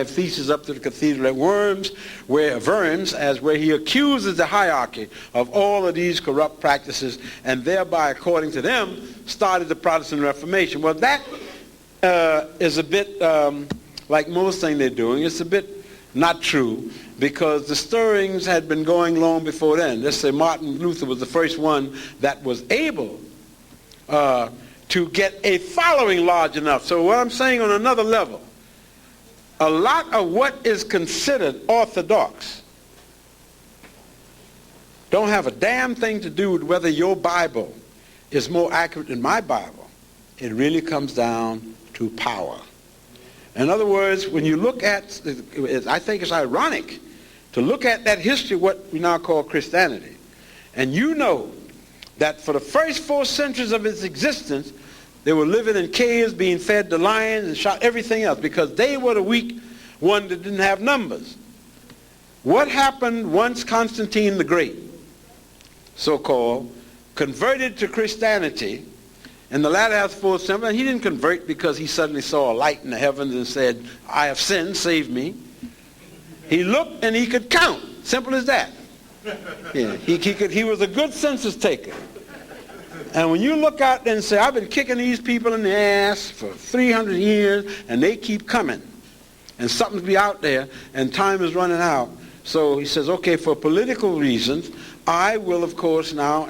have theses up to the cathedral at Worms, where he accuses the hierarchy of all of these corrupt practices, and thereby, according to them, started the Protestant Reformation. Well, that is a bit like most things they're doing. It's a bit not true, because the stirrings had been going long before then. Let's say Martin Luther was the first one that was able to get a following large enough. So what I'm saying on another level, a lot of what is considered orthodox don't have a damn thing to do with whether your Bible is more accurate than my Bible. It really comes down to power. In other words, when you look at, I think it's ironic to look at that history, what we now call Christianity, and you know that for the first 4 centuries of its existence, they were living in caves, being fed to lions and shot everything else, because they were the weak one that didn't have numbers. What happened once Constantine the Great, so-called, converted to Christianity in the latter half of the 4th century? And he didn't convert because he suddenly saw a light in the heavens and said, I have sinned, save me. He looked and he could count. Simple as that. Yeah, he was a good census taker. And when you look out there and say, I've been kicking these people in the ass for 300 years, and they keep coming, and something's be out there, and time is running out. So he says, okay, for political reasons, I will, of course, now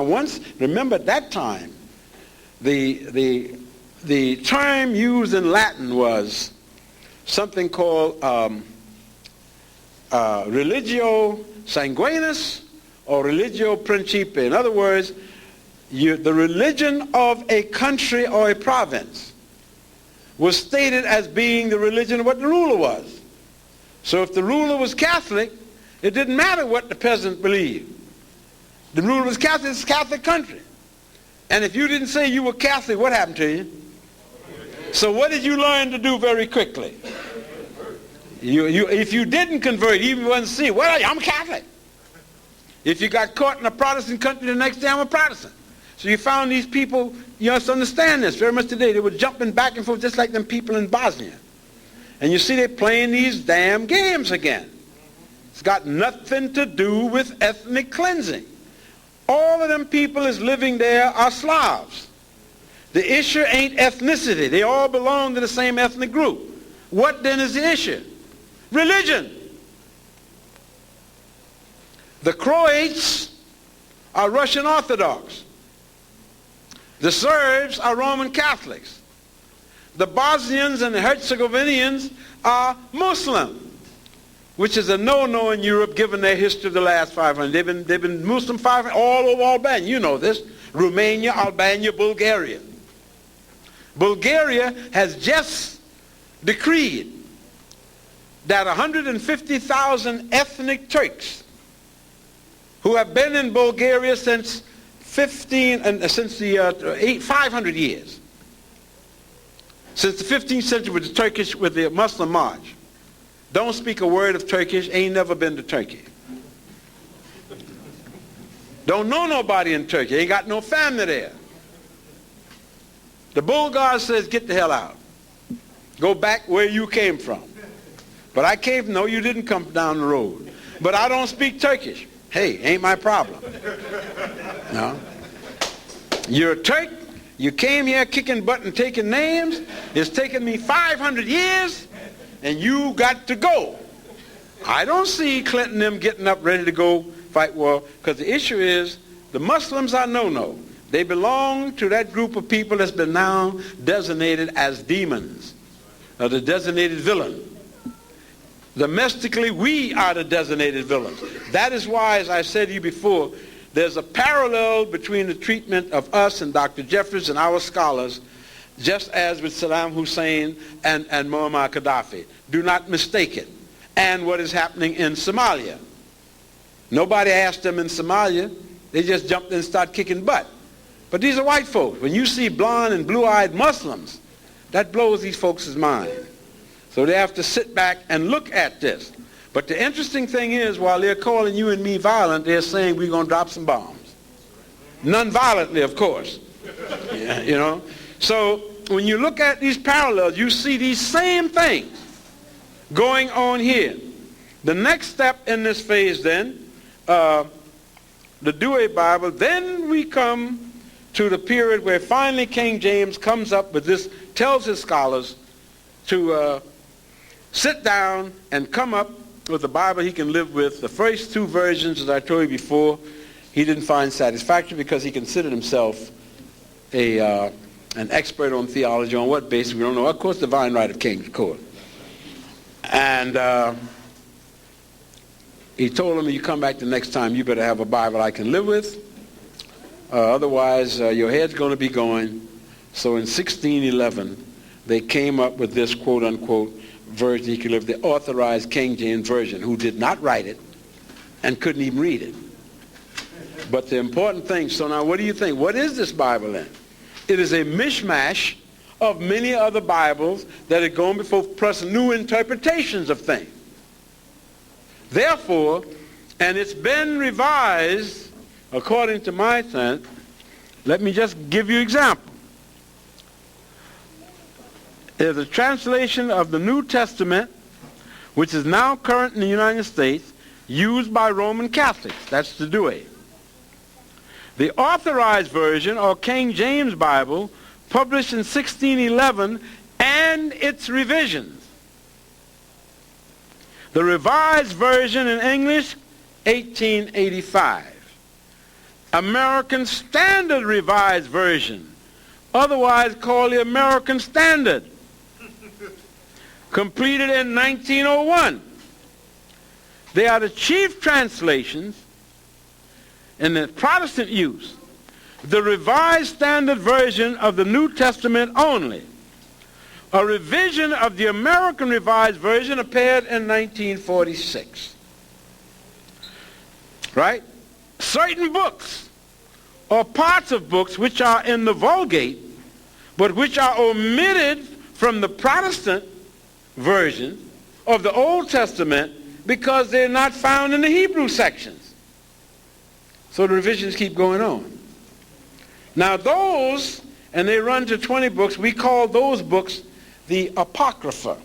once, remember at that time, the term used in Latin was something called religio sanguinis or religio principe. In other words, the religion of a country or a province was stated as being the religion of what the ruler was. So if the ruler was Catholic, it didn't matter what the peasant believed. The ruler was Catholic, it's a Catholic country. And if you didn't say you were Catholic, what happened to you? So what did you learn to do very quickly? If you didn't convert, even if you wasn't saved, well, I'm a Catholic. If you got caught in a Protestant country, the next day I'm a Protestant. So you found these people, you must understand this very much today, they were jumping back and forth just like them people in Bosnia. And you see they're playing these damn games again. It's got nothing to do with ethnic cleansing. All of them people is living there are Slavs. The issue ain't ethnicity. They all belong to the same ethnic group. What then is the issue? Religion. The Croats are Russian Orthodox. The Serbs are Roman Catholics. The Bosnians and the Herzegovinians are Muslim, which is a no-no in Europe given their history of the last 500. They've been Muslim 500 all over Albania. You know this. Romania, Albania, Bulgaria. Bulgaria has just decreed that 150,000 ethnic Turks who have been in Bulgaria since 500 years, since the 15th century with the Muslim March, don't speak a word of Turkish, ain't never been to Turkey. Don't know nobody in Turkey, ain't got no family there. The Bulgar says, get the hell out. Go back where you came from. But I came, no, you didn't come down the road. But I don't speak Turkish. Hey, ain't my problem. No. You're a Turk. You came here kicking butt and taking names. It's taken me 500 years, and you got to go. I don't see Clinton them getting up ready to go fight war, because the issue is the Muslims are no-no. They belong to that group of people that's been now designated as demons, or the designated villain. Domestically, we are the designated villains. That is why, as I said to you before, there's a parallel between the treatment of us and Dr. Jeffries and our scholars, just as with Saddam Hussein and Muammar Gaddafi. Do not mistake it. And what is happening in Somalia. Nobody asked them in Somalia. They just jumped in and started kicking butt. But these are white folks. When you see blonde and blue-eyed Muslims, that blows these folks' mind. So they have to sit back and look at this. But the interesting thing is, while they're calling you and me violent, they're saying we're going to drop some bombs. Non-violently, of course. Yeah, you know. So when you look at these parallels, you see these same things going on here. The next step in this phase then, the Douay Bible, then we come to the period where finally King James comes up with this, tells his scholars to sit down and come up with a Bible he can live with. The first two versions, as I told you before, he didn't find satisfactory because he considered himself an expert on theology. On what basis, we don't know. Of course, divine right of kings, of course. And he told him, you come back the next time, you better have a Bible I can live with. Otherwise, your head's going to be going. So in 1611, they came up with this quote-unquote version he could live, the authorized King James Version, who did not write it and couldn't even read it. But the important thing, so now what do you think? What is this Bible then? It is a mishmash of many other Bibles that had gone before, plus new interpretations of things. Therefore, and it's been revised according to my sense. Let me just give you an example. There's a translation of the New Testament, which is now current in the United States, used by Roman Catholics. That's the Douay. The Authorized Version, or King James Bible, published in 1611, and its revisions. The Revised Version in English, 1885. American Standard Revised Version, otherwise called the American Standard, completed in 1901. They are the chief translations in the Protestant use. The Revised Standard Version of the New Testament only. A revision of the American Revised Version appeared in 1946. Right? Certain books or parts of books which are in the Vulgate, but which are omitted from the Protestant version of the Old Testament because they're not found in the Hebrew sections. So the revisions keep going on. Now those, and they run to 20 books, we call those books the Apocrypha.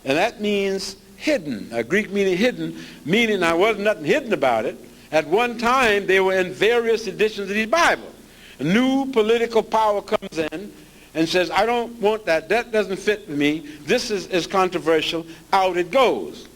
And that means hidden, a Greek meaning hidden, meaning there wasn't nothing hidden about it. At one time, they were in various editions of these Bibles. A new political power comes in and says, I don't want that. That doesn't fit with me. This is controversial. Out it goes.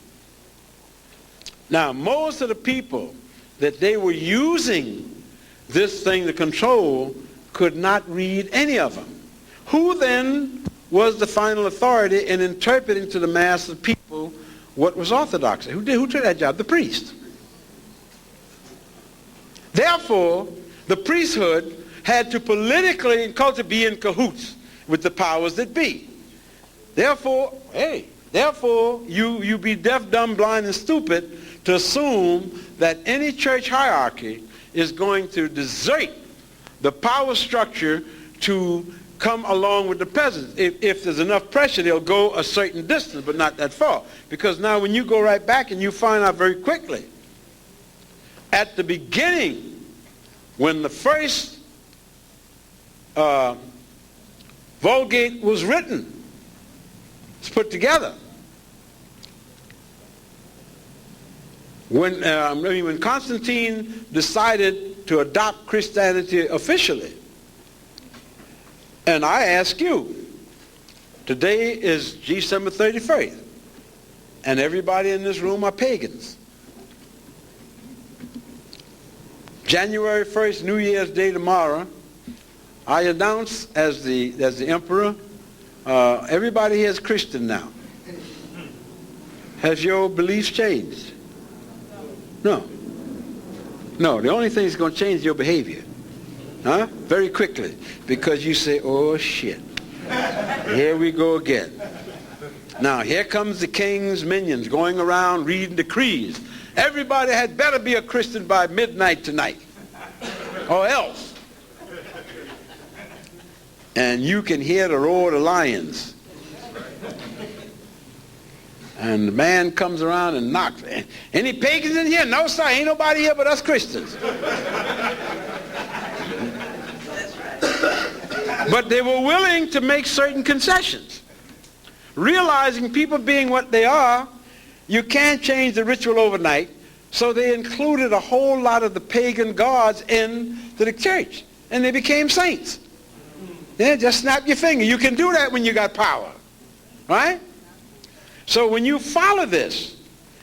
Now, most of the people that they were using this thing to control could not read any of them. Who then was the final authority in interpreting to the mass of people what was orthodoxy? Who took that job? The priest. Therefore, the priesthood had to politically and culturally be in cahoots with the powers that be. Therefore, you be deaf, dumb, blind, and stupid to assume that any church hierarchy is going to desert the power structure to come along with the peasants. If there's enough pressure, they'll go a certain distance, but not that far. Because now when you go right back and you find out very quickly, at the beginning, when the first Vulgate was written, it's put together. When Constantine decided to adopt Christianity officially, and I ask you, today is December 31st, and everybody in this room are pagans. January 1st, New Year's Day tomorrow, I announce as the emperor, everybody here is Christian now. Has your beliefs changed? No. No, the only thing that's going to change is your behavior. Huh? Very quickly. Because you say, oh shit. Here we go again. Now here comes the king's minions going around reading decrees. Everybody had better be a Christian by midnight tonight. Or else. And you can hear the roar of the lions. And the man comes around and knocks. Any pagans in here? No, sir. Ain't nobody here but us Christians. But they were willing to make certain concessions. realizing people being what they are, you can't change the ritual overnight. So they included a whole lot of the pagan gods into the church. And they became saints. Yeah, just snap your finger. You can do that when you got power. Right? So when you follow this,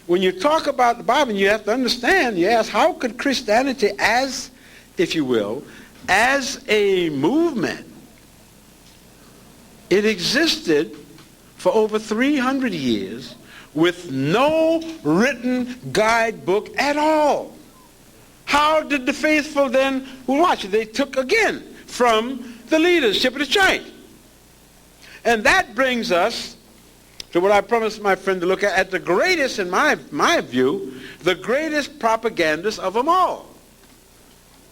when you talk about the Bible, you have to understand, you ask, how could Christianity as, if you will, as a movement, it existed for over 300 years with no written guidebook at all. How did the faithful then watch it? They took again from the leadership of the church. And that brings us to what I promised my friend to look at the greatest, in my view, the greatest propagandist of them all.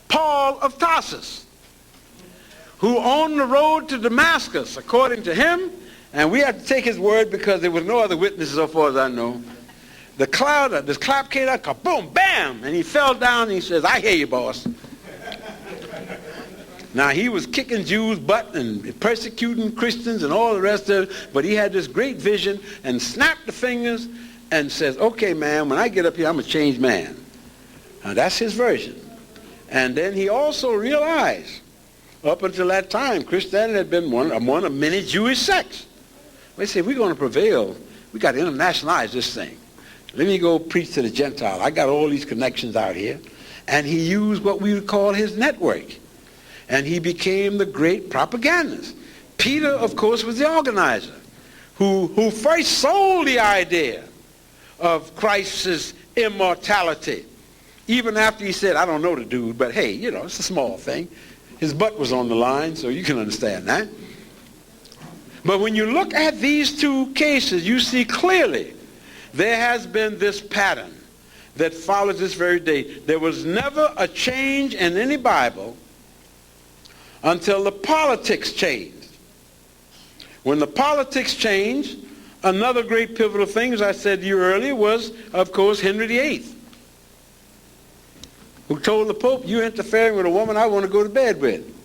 Paul of Tarsus, who on the road to Damascus, according to him, and we have to take his word because there was no other witnesses so far as I know, the cloud, this clap came out, kaboom, bam, and he fell down and he says, I hear you, boss. Now, he was kicking Jews' butt and persecuting Christians and all the rest of it, but he had this great vision and snapped the fingers and says, okay, man, when I get up here, I'm a changed man. Now, that's his version. And then he also realized, up until that time, Christianity had been one of many Jewish sects. They said, we're going to prevail. We got to internationalize this thing. Let me go preach to the Gentile. I got all these connections out here. And he used what we would call his network. And he became the great propagandist. Peter, of course, was the organizer who first sold the idea of Christ's immortality. Even after he said, I don't know the dude, but hey, you know, it's a small thing. His butt was on the line, so you can understand that. But when you look at these two cases, you see clearly there has been this pattern that follows this very day. There was never a change in any Bible until the politics changed. When the politics changed, another great pivotal thing, as I said to you earlier, was, of course, Henry VIII, who told the Pope, you're interfering with a woman I want to go to bed with.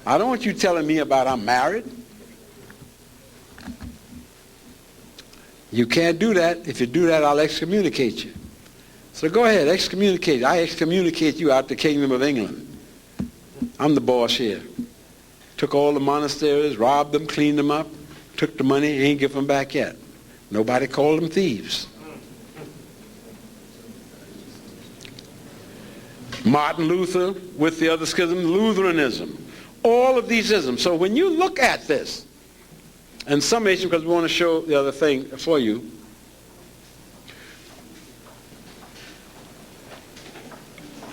I don't want you telling me about I'm married. You can't do that. If you do that, I'll excommunicate you. So go ahead, excommunicate. I excommunicate you out the kingdom of England. I'm the boss here. Took all the monasteries, robbed them, cleaned them up, took the money, ain't give them back yet. Nobody called them thieves. Martin Luther with the other schism, Lutheranism. All of these isms. So when you look at this, and summation, because we want to show the other thing for you,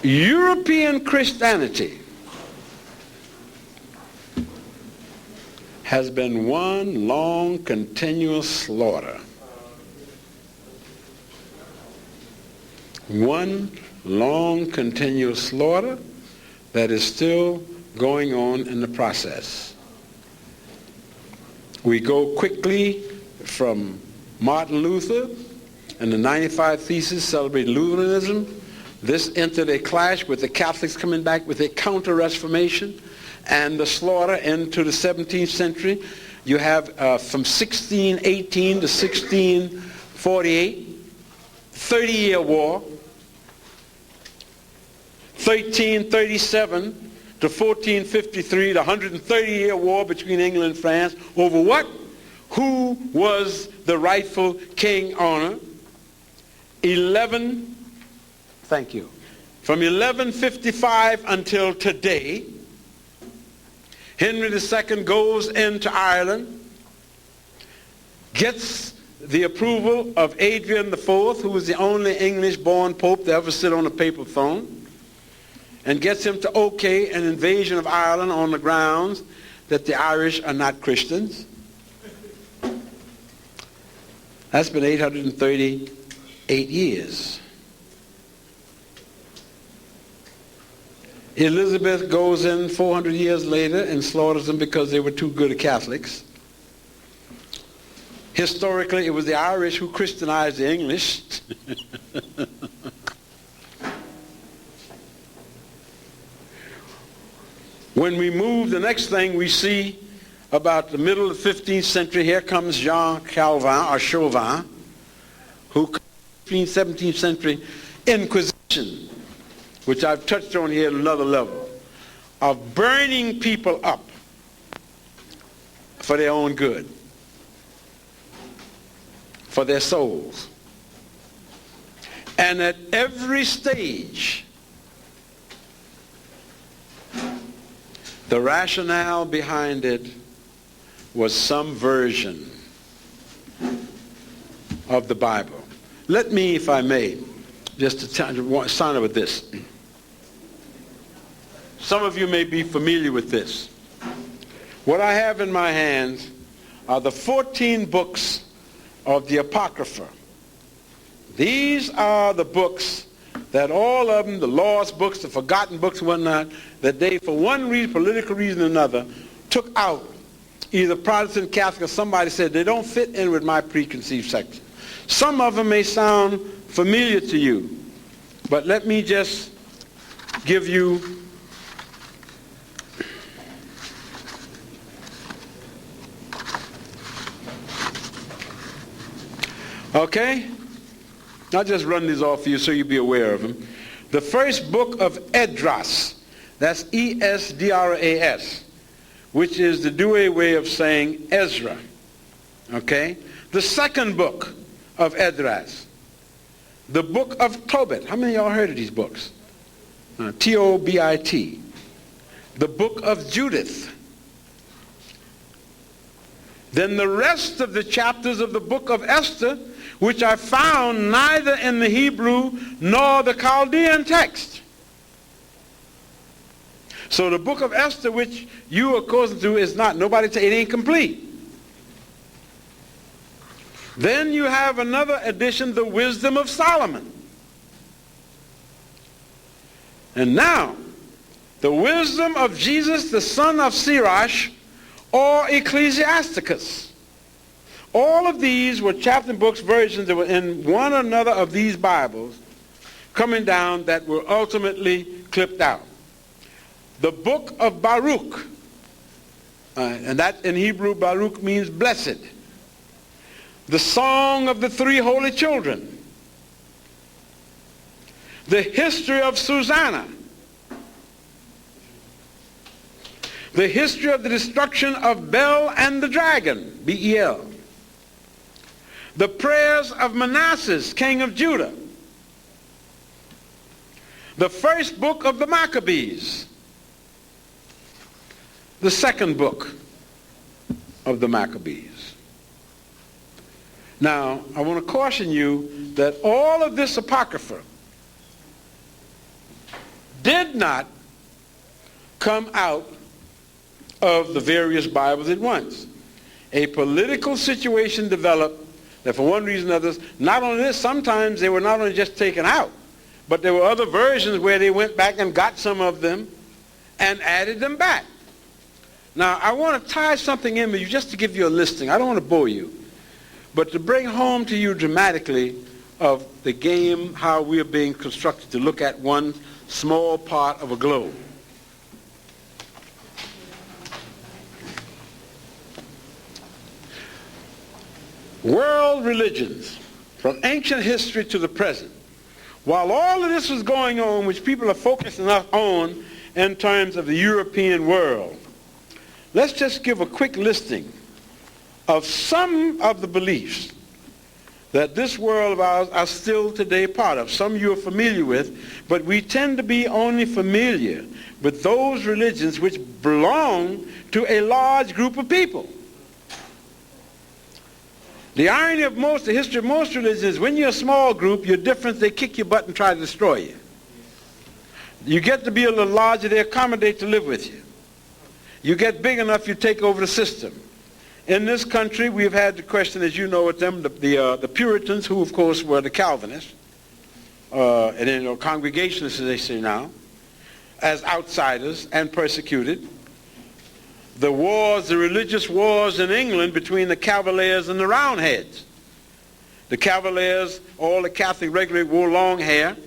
European Christianity has been one long, continuous slaughter. One long, continuous slaughter that is still going on in the process. We go quickly from Martin Luther and the 95 Theses celebrating Lutheranism. This entered a clash with the Catholics coming back with a counter-reformation and the slaughter into the 17th century. You have from 1618 to 1648, 30-year war. 1337 to 1453, the 130-year war between England and France over what? Who was the rightful king on earth? Thank you. From 1155 until today, Henry II goes into Ireland, gets the approval of Adrian IV, who was the only English-born pope to ever sit on a papal throne, and gets him to okay an invasion of Ireland on the grounds that the Irish are not Christians. That's been 838 years. Elizabeth goes in 400 years later and slaughters them because they were too good at Catholics. Historically, it was the Irish who Christianized the English. When we move, the next thing we see, about the middle of the 15th century, here comes Jean Calvin, or Chauvin, who comes in the 17th century Inquisition, which I've touched on here at another level, of burning people up for their own good, for their souls. And at every stage, the rationale behind it was some version of the Bible. Let me, if I may, just to sign up with this. Some of you may be familiar with this. What I have in my hands are the 14 books of the Apocrypha. These are the books that all of them, the lost books, the forgotten books and whatnot, that they, for one reason, political reason or another, took out. Either Protestant, Catholic, or somebody said they don't fit in with my preconceived section. Some of them may sound familiar to you, but let me just give you okay? I'll just run these off for you so you'll be aware of them. The first book of Esdras, that's E-S-D-R-A-S, which is the Douay way of saying Ezra. Okay? The second book of Esdras, the book of Tobit. How many of y'all heard of these books? T-O-B-I-T. The book of Judith. Then the rest of the chapters of the book of Esther, which are found neither in the Hebrew nor the Chaldean text. So the book of Esther, which you are according to, is not, nobody say it ain't complete. Then you have another edition, the Wisdom of Solomon. And now, the wisdom of Jesus, the son of Sirach, or Ecclesiasticus. All of these were chapter books, versions that were in one or another of these Bibles coming down that were ultimately clipped out. The book of Baruch, and that in Hebrew, Baruch means blessed. The song of the three holy children. The history of Susanna. The history of the destruction of Bel and the dragon, B-E-L. The prayers of Manasseh, king of Judah. The first book of the Maccabees. The second book of the Maccabees. Now, I want to caution you that all of this Apocrypha did not come out of the various Bibles at once. A political situation developed that for one reason or others, not only this, sometimes they were not only just taken out, but there were other versions where they went back and got some of them and added them back. Now, I want to tie something in with you just to give you a listing. I don't want to bore you, but to bring home to you dramatically of the game, how we are being constructed to look at one small part of a globe. World religions, from ancient history to the present, while all of this was going on, which people are focusing on in terms of the European world, let's just give a quick listing of some of the beliefs that this world of ours are still today part of. Some you are familiar with, but we tend to be only familiar with those religions which belong to a large group of people. The irony of the history of most religions is when you're a small group, you're different, they kick your butt and try to destroy you. You get to be a little larger, they accommodate to live with you. You get big enough, you take over the system. In this country, we've had the question, as you know, with them, the Puritans, who of course were the Calvinists, and then Congregationalists, as they say now, as outsiders and persecuted. The wars, the religious wars in England between the Cavaliers and the Roundheads. The Cavaliers, all the Catholic regularly wore long hair.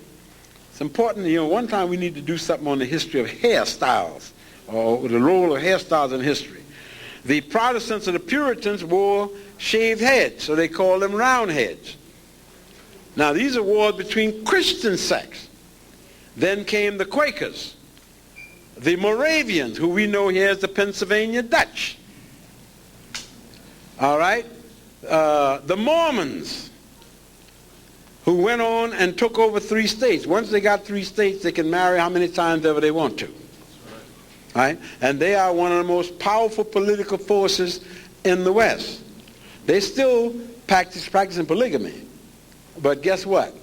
It's important, one time we need to do something on the history of hairstyles, or the role of hairstyles in history. The Protestants or the Puritans wore shaved heads, so they call them roundheads. Now, these are wars between Christian sects. Then came the Quakers, the Moravians, who we know here as the Pennsylvania Dutch. All right? The Mormons, who went on and took over 3 states. Once they got 3 states, they can marry how many times ever they want to. All right? And they are one of the most powerful political forces in the West. They still practicing polygamy. But guess what?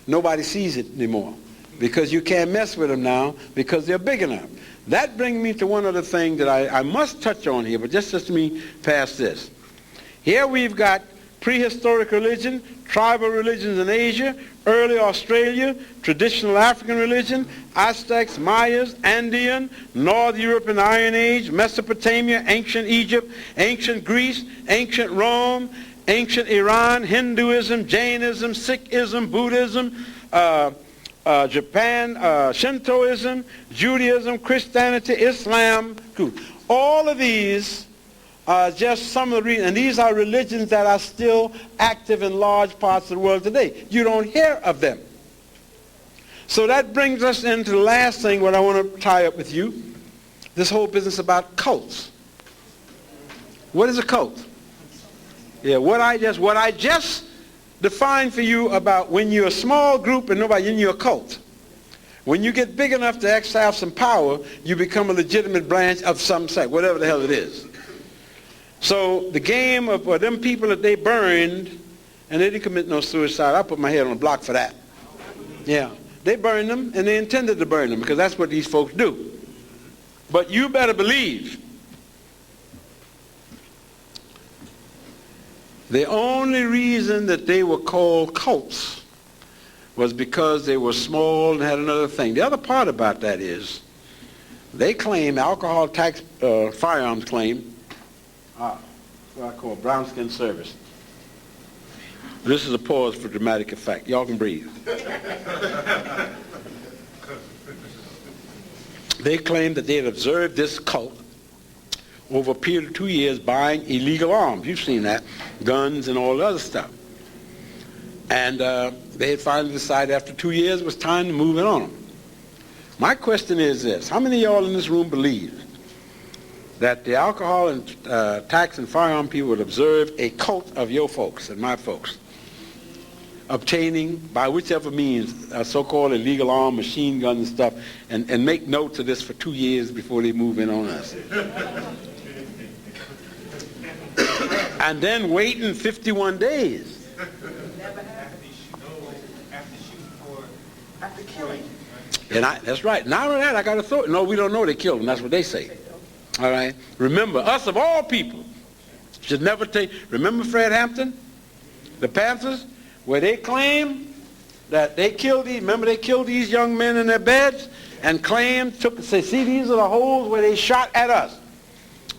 Nobody sees it anymore, because you can't mess with them now because they're big enough. That brings me to one other thing that I must touch on here, but just let me pass this. Here we've got prehistoric religion, tribal religions in Asia, early Australia, traditional African religion, Aztecs, Mayas, Andean, North European Iron Age, Mesopotamia, ancient Egypt, ancient Greece, ancient Rome, ancient Iran, Hinduism, Jainism, Sikhism, Buddhism, Japan, Shintoism, Judaism, Christianity, Islam. All of these are just some of the reasons, and these are religions that are still active in large parts of the world today. You don't hear of them. So that brings us into the last thing, what I want to tie up with you, this whole business about cults. What is a cult? Yeah, what I just defined for you about when you're a small group and nobody, and you're a cult. When you get big enough to actually have some power, you become a legitimate branch of some sect, whatever the hell it is. So the game of them people that they burned, and they didn't commit no suicide. I put my head on the block for that. Yeah, they burned them, and they intended to burn them because that's what these folks do. But you better believe the only reason that they were called cults was because they were small and had another thing. The other part about that is they claim alcohol tax, firearms claim, what I call brown skin service. This is a pause for dramatic effect. Y'all can breathe. They claim that they had observed this cult over a period of 2 years buying illegal arms. You've seen that. Guns and all the other stuff. And they had finally decided after 2 years it was time to move it on them. My question is this. How many of y'all in this room believe that the alcohol and tax and firearm people would observe a cult of your folks and my folks, obtaining, by whichever means, a so-called illegal arm, machine gun and stuff, and make notes of this for 2 years before they move in on us? And then waiting 51 days. After killing. And that's right. Not only that, I got a thought. No, we don't know they killed him. That's what they say. All right. Remember, us of all people should never take. Remember Fred Hampton, the Panthers, where they claim that they killed these. Remember, they killed these young men in their beds and claimed, say, see, these are the holes where they shot at us.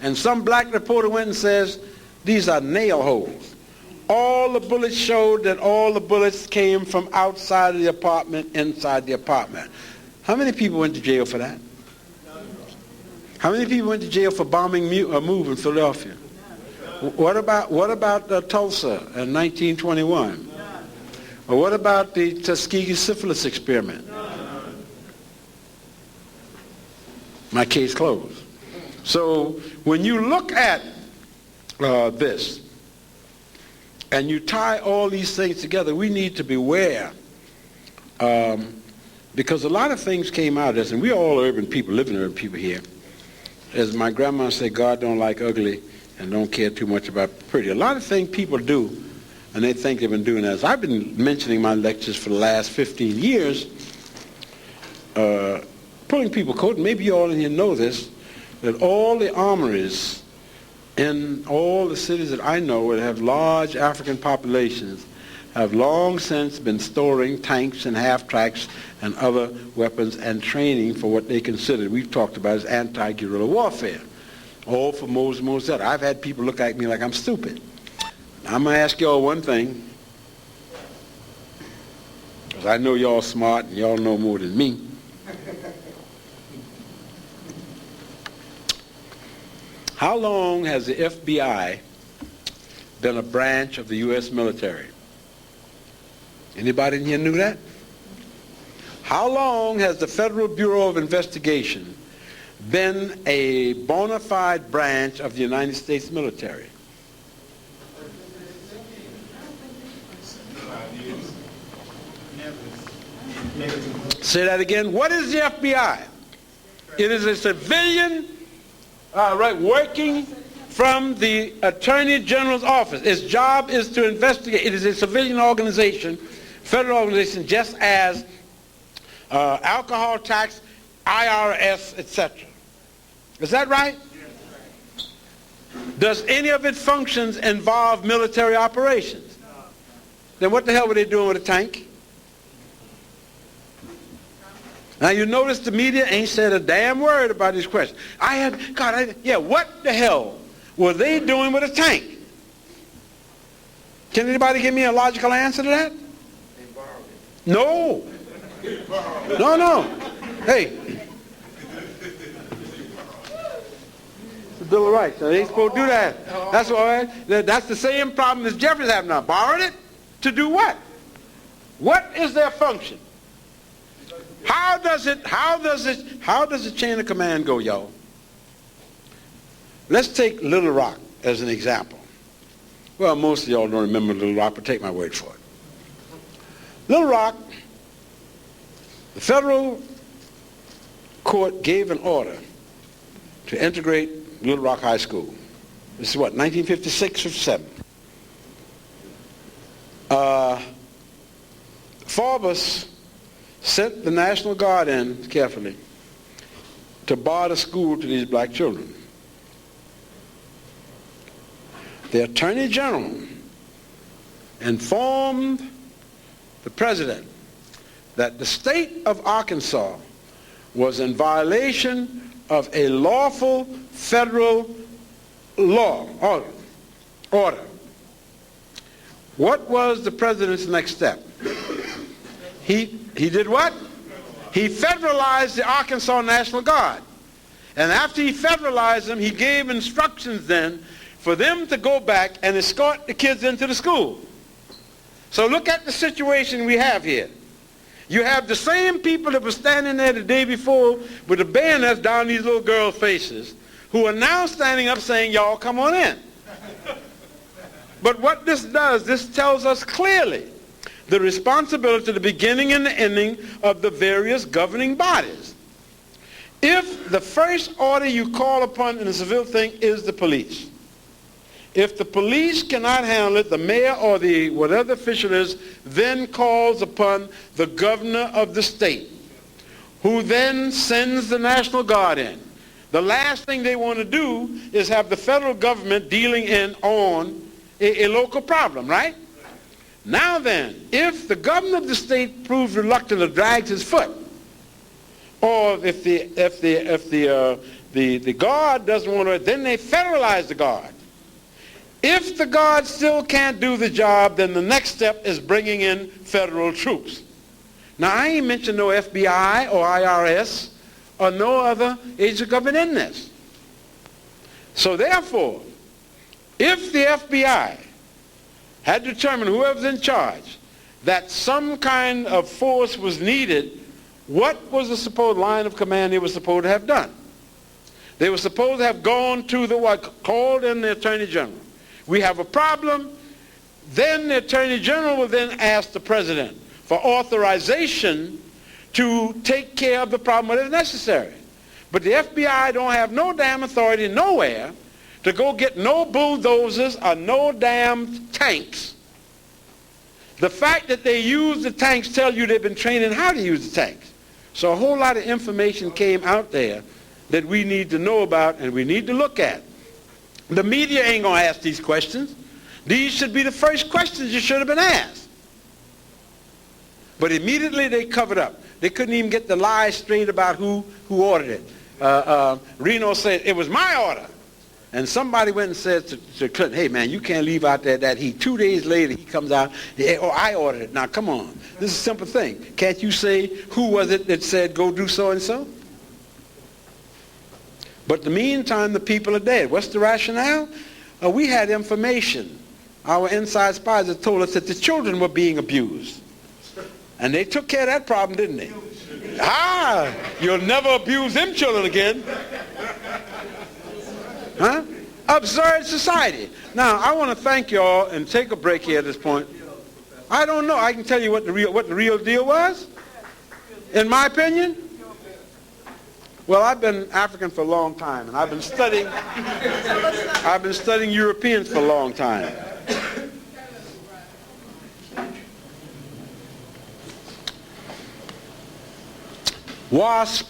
And some black reporter went and says, these are nail holes. All the bullets showed that all the bullets came from outside of the apartment, inside the apartment. How many people went to jail for that? How many people went to jail for bombing a move in Philadelphia? What about Tulsa in 1921? Or what about the Tuskegee syphilis experiment? My case closed. So when you look at this, and you tie all these things together, we need to beware. Because a lot of things came out of this, and we're all urban people, living urban people here. As my grandma said, God don't like ugly and don't care too much about pretty. A lot of things people do, and they think they've been doing this. I've been mentioning my lectures for the last 15 years, pulling people coat, and maybe you all in here know this, that all the armories in all the cities that I know that have large African populations have long since been storing tanks and half-tracks and other weapons and training for what they consider, we've talked about, as anti-guerrilla warfare. All for Mosetta. I've had people look at me like I'm stupid. I'm going to ask y'all one thing, because I know y'all smart and y'all know more than me. How long has the FBI been a branch of the U.S. military? Anybody in here knew that? How long has the Federal Bureau of Investigation been a bona fide branch of the United States military? Say that again. What is the FBI? It is a civilian, working from the Attorney General's office. Its job is to investigate. It is a civilian organization, federal organization, just as alcohol tax, IRS, etc. Is that right? Does any of its functions involve military operations? Then what the hell were they doing with a tank? Now you notice the media ain't said a damn word about this question. What the hell were they doing with a tank? Can anybody give me a logical answer to that? They borrowed it. No. No. Hey. It's the Bill of Rights. They ain't supposed to do that. That's all right. That's the same problem as Jeffries having now. Borrowed it to do what? What is their function? How does the chain of command go, y'all? Let's take Little Rock as an example. Well, most of y'all don't remember Little Rock, but take my word for it. Little Rock, the federal court gave an order to integrate Little Rock High School. This is what, 1956 or 7? Forbes sent the National Guard in carefully to bar the school to these black children. The Attorney General informed the President that the state of Arkansas was in violation of a lawful federal law order. What was the President's next step? He did what? He federalized the Arkansas National Guard. And after he federalized them, he gave instructions then for them to go back and escort the kids into the school. So look at the situation we have here. You have the same people that were standing there the day before with the bayonets down these little girls' faces who are now standing up saying, y'all come on in. But what this does, this tells us clearly the responsibility, the beginning and the ending of the various governing bodies. If the first order you call upon in a civil thing is the police, if the police cannot handle it, the mayor or the whatever official is then calls upon the governor of the state, who then sends the National Guard in. The last thing they want to do is have the federal government dealing in on a local problem, right? Now then, if the governor of the state proves reluctant or drags his foot, or if the guard doesn't want to, then they federalize the guard. If the guard still can't do the job, then the next step is bringing in federal troops. Now, I ain't mentioned no FBI or IRS or no other agency of government in this. So therefore, if the FBI had determined, whoever's in charge, that some kind of force was needed, what was the supposed line of command they were supposed to have done? They were supposed to have gone to the what? Called in the Attorney General. We have a problem. Then the Attorney General will then ask the President for authorization to take care of the problem when it's necessary. But the FBI don't have no damn authority nowhere to go get no bulldozers or no damn tanks. The fact that they use the tanks tells you they've been training how to use the tanks. So a whole lot of information came out there that we need to know about and we need to look at. The media ain't going to ask these questions. These should be the first questions you should have been asked. But immediately they covered up. They couldn't even get the lie straight about who ordered it. Reno said, it was my order. And somebody went and said to Clinton, hey, man, you can't leave out there that heat. 2 days later, he comes out, oh, I ordered it. Now, come on. This is a simple thing. Can't you say who was it that said go do so and so? But in the meantime, the people are dead. What's the rationale? We had information. Our inside spies had told us that the children were being abused. And they took care of that problem, didn't they? You'll never abuse them children again. Huh? Absurd society. Now, I want to thank y'all and take a break here at this point. I don't know. I can tell you what the real deal was. In my opinion, well, I've been African for a long time, and I've been studying Europeans for a long time. WASP,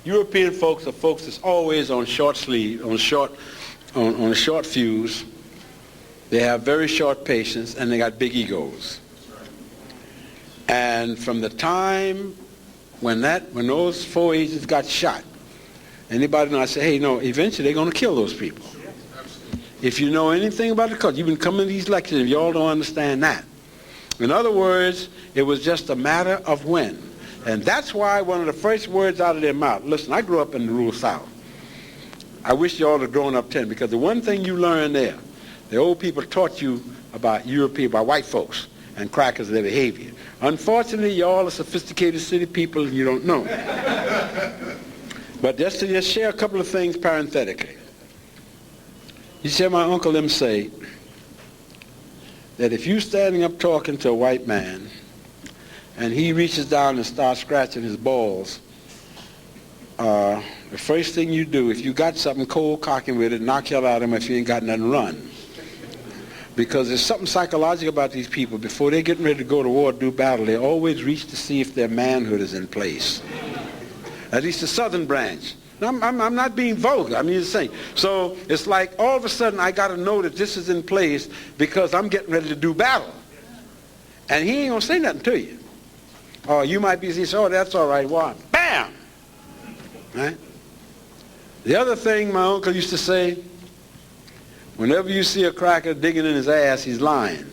European folks are folks that's always on short sleeve, on a short fuse. They have very short patience, and they got big egos. And from the time when those 4 agents got shot, anybody know? I say, hey, eventually they're going to kill those people. If you know anything about the culture, you've been coming to these lectures, and y'all don't understand that. In other words, it was just a matter of when. And that's why one of the first words out of their mouth, listen, I grew up in the rural South. I wish you all had grown up 10, because the one thing you learn there, the old people taught you about about white folks and crackers and their behavior. Unfortunately, you all are sophisticated city people and you don't know. But just to share a couple of things parenthetically. You see, my uncle them say that if you standing up talking to a white man and he reaches down and starts scratching his balls, the first thing you do, if you got something cold cocking with it, knock hell out of him. If you ain't got nothing, run. Because there's something psychological about these people. Before they're getting ready to go to war, do battle, they always reach to see if their manhood is in place. At least the southern branch. I'm not being vulgar. I'm just saying. So it's like all of a sudden I got to know that this is in place because I'm getting ready to do battle. And he ain't going to say nothing to you. Or you might be saying, oh, that's all right. Why? Bam! Right? The other thing my uncle used to say, whenever you see a cracker digging in his ass, he's lying.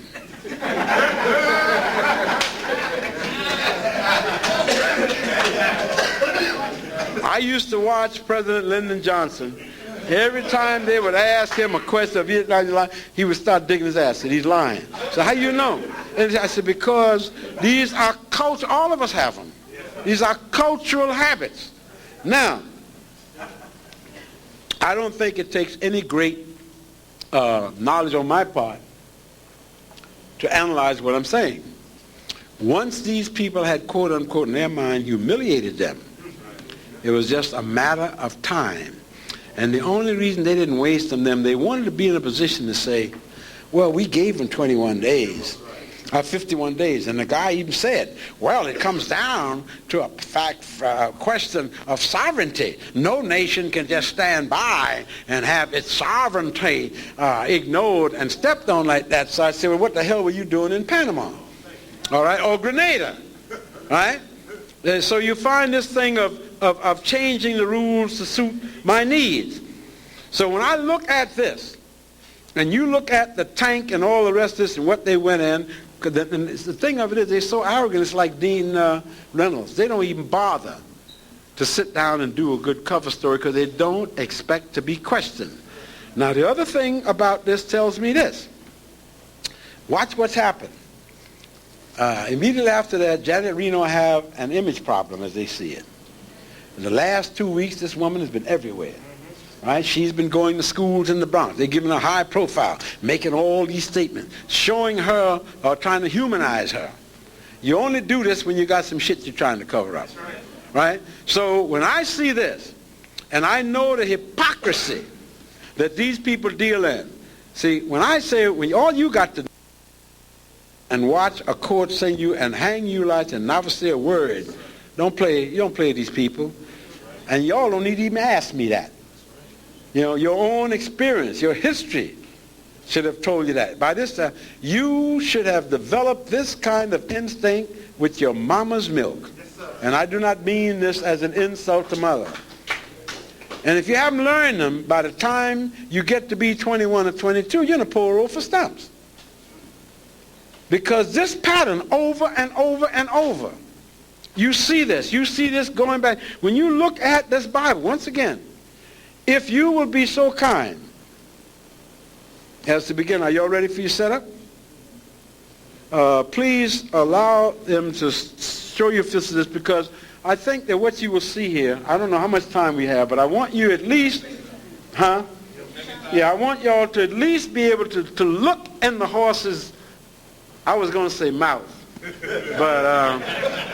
I used to watch President Lyndon Johnson. Every time they would ask him a question of Vietnam, he would start digging his ass, and he's lying. So how you know? And I said, because these are culture. All of us have them. These are cultural habits. Now, I don't think it takes any great knowledge on my part to analyze what I'm saying. Once these people had, quote unquote, in their mind, humiliated them, it was just a matter of time. And the only reason they didn't waste on them, they wanted to be in a position to say, well, we gave them 21 days, 51 days. And the guy even said, well, it comes down to a question of sovereignty. No nation can just stand by and have its sovereignty ignored and stepped on like that. So I said, well, what the hell were you doing in Panama? All right, or Grenada, right? So you find this thing of changing the rules to suit my needs. So when I look at this, and you look at the tank and all the rest of this and what they went in, and the thing of it is they're so arrogant, it's like Dean Reynolds. They don't even bother to sit down and do a good cover story because they don't expect to be questioned. Now the other thing about this tells me this. Watch what's happened. Immediately after that, Janet Reno have an image problem as they see it. In the last 2 weeks, this woman has been everywhere. Right? She's been going to schools in the Bronx. They're giving her high profile, making all these statements, showing her or trying to humanize her. You only do this when you got some shit you're trying to cover up. Right? So when I see this, and I know the hypocrisy that these people deal in, see, when I say, when all you got to do and watch a court send you and hang you like and never say a word, you don't play these people. And y'all don't need to even ask me that. You know, your own experience, your history should have told you that. By this time, you should have developed this kind of instinct with your mama's milk. And I do not mean this as an insult to mother. And if you haven't learned them, by the time you get to be 21 or 22, you're in a poor roll for stumps. Because this pattern over and over and over, you see this going back. When you look at this Bible, once again, If you will be so kind as to begin. Are y'all ready for your setup? Please allow them to show your fist of this, because I think that what you will see here, I don't know how much time we have, but I want you at least, I want y'all to at least be able to look in the horse's, I was going to say mouth, but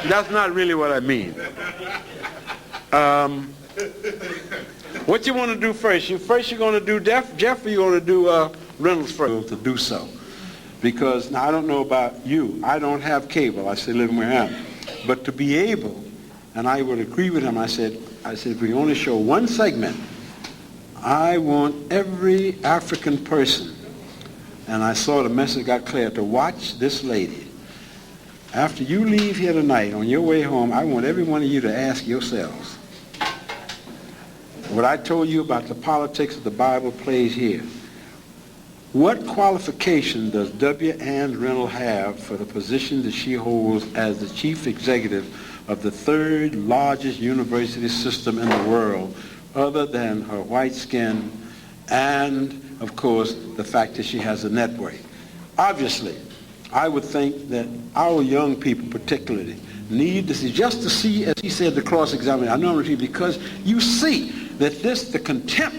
that's not really what I mean. What you want to do first? You're going to do Jeff, or you're going to do Reynolds first to do so. Because now I don't know about you. I don't have cable. I still live where I am. But to be able, and I would agree with him, I said, if we only show one segment, I want every African person, and I saw the message got clear, to watch this lady. After you leave here tonight, on your way home, I want every one of you to ask yourselves, what I told you about the politics of the Bible plays here. What qualification does W. Ann Reynolds have for the position that she holds as the chief executive of the third largest university system in the world, other than her white skin and, of course, the fact that she has a network? Obviously, I would think that our young people particularly need to see, just to see, as he said, the cross-examination. I know I'm repeating, because you see that the contempt,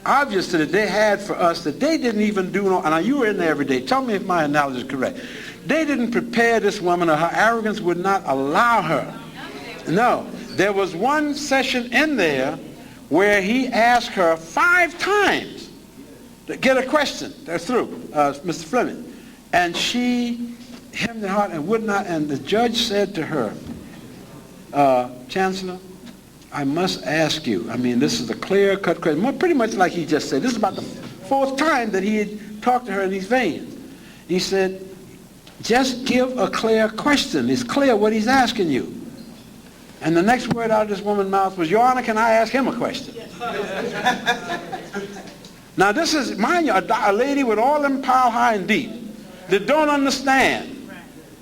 obviously, that they had for us, that they didn't even do, and you were in there every day. Tell me if my analogy is correct. They didn't prepare this woman, or her arrogance would not allow her. No. There was one session in there where he asked her 5 times to get a question. They're through, Mr. Fleming. And she hemmed her heart and would not, and the judge said to her, Chancellor, I must ask you, this is a clear-cut question, pretty much like he just said. This is about the 4th time that he had talked to her in these veins. He said, just give a clear question. It's clear what he's asking you. And the next word out of this woman's mouth was, Your Honor, can I ask him a question? Now this is, mind you, a lady with all them pile high and deep that don't understand.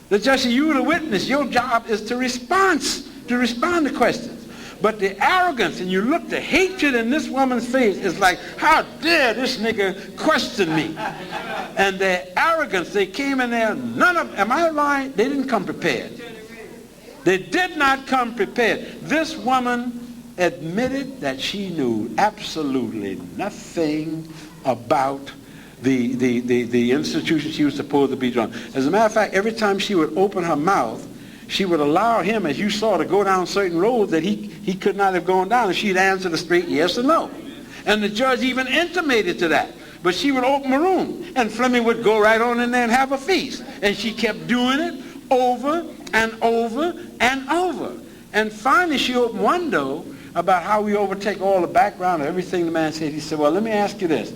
The judge said, you the witness, your job is to respond to questions. But the arrogance, and you look, the hatred in this woman's face is like, how dare this nigga question me? And the arrogance, they came in there, am I lying? They didn't come prepared. They did not come prepared. This woman admitted that she knew absolutely nothing about the institution she was supposed to be drawn. As a matter of fact, every time she would open her mouth, she would allow him, as you saw, to go down certain roads that he could not have gone down, and she'd answer the straight yes or no. And the judge even intimated to that. But she would open the room, and Fleming would go right on in there and have a feast. And she kept doing it over and over and over. And finally she opened one door about how we overtake all the background of everything the man said. He said, well, let me ask you this.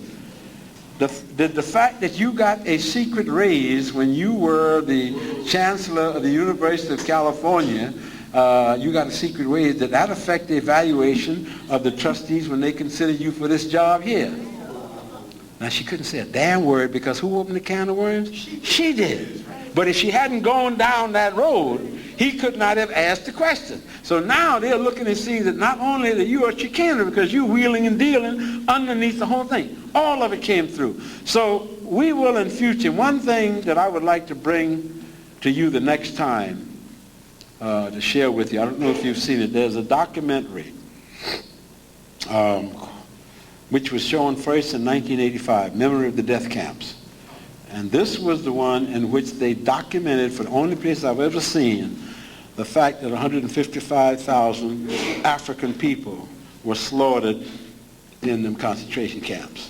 Did the fact that you got a secret raise when you were the chancellor of the University of California, you got a secret raise, did that affect the evaluation of the trustees when they considered you for this job here? Now, she couldn't say a damn word, because who opened the can of worms? She did. But if she hadn't gone down that road, he could not have asked the question. So now they're looking and seeing that not only that you are chicanery, because you're wheeling and dealing underneath the whole thing. All of it came through. So we will in future, one thing that I would like to bring to you the next time to share with you, I don't know if you've seen it, there's a documentary which was shown first in 1985, Memory of the Death Camps. And this was the one in which they documented, for the only place I've ever seen, the fact that 155,000 African people were slaughtered in them concentration camps.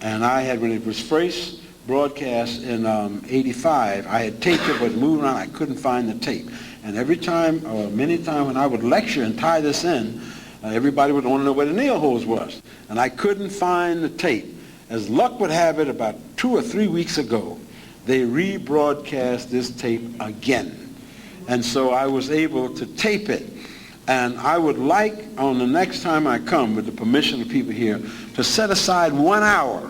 And I had, when it was first broadcast in 85, I had taped it, but moving around, I couldn't find the tape. And every time, or many times when I would lecture and tie this in, everybody would want to know where the nail holes was. And I couldn't find the tape. As luck would have it, about 2 or 3 weeks ago, they rebroadcast this tape again. And so I was able to tape it. And I would like, on the next time I come, with the permission of people here, to set aside 1 hour,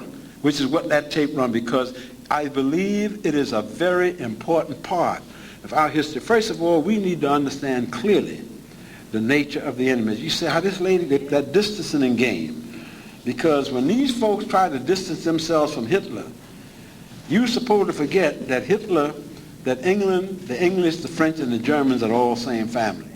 which is what that tape runs, because I believe it is a very important part of our history. First of all, we need to understand clearly the nature of the enemy. You see how this lady, that distancing game. Because when these folks try to distance themselves from Hitler, you're supposed to forget that Hitler, that England, the English, the French, and the Germans are all same family.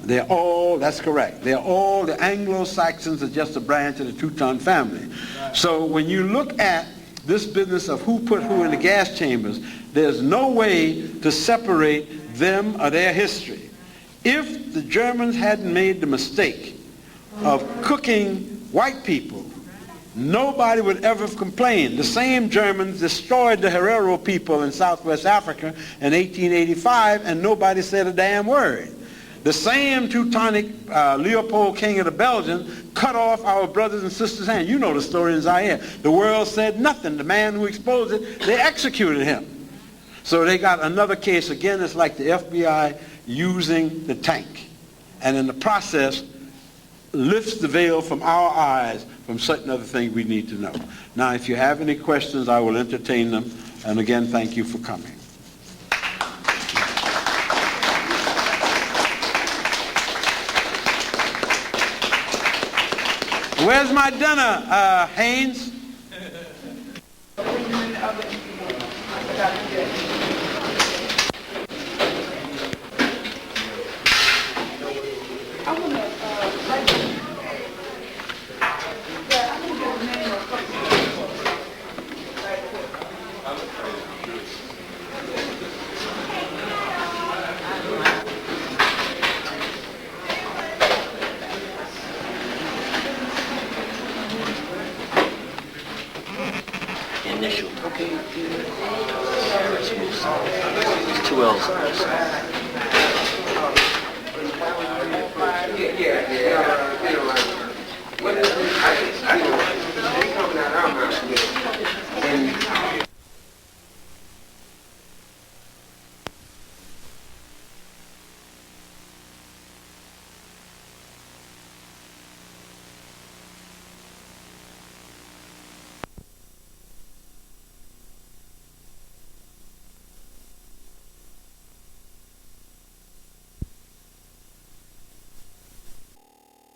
They're all, that's correct. They're all, the Anglo-Saxons are just a branch of the Teuton family. So when you look at this business of who put who in the gas chambers, there's no way to separate them or their history. If the Germans hadn't made the mistake of cooking white people, nobody would ever have complained. The same Germans destroyed the Herero people in Southwest Africa in 1885, and nobody said a damn word. The same Teutonic Leopold, king of the Belgians, cut off our brothers and sisters' hands. You know the story in Zaire. The world said nothing. The man who exposed it, they executed him. So they got another case. Again, it's like the FBI using the tank. And in the process, lifts the veil from our eyes from certain other things we need to know. Now, if you have any questions, I will entertain them. And again, thank you for coming. Where's my dinner, Haynes? Initial. Okay. There's two L's.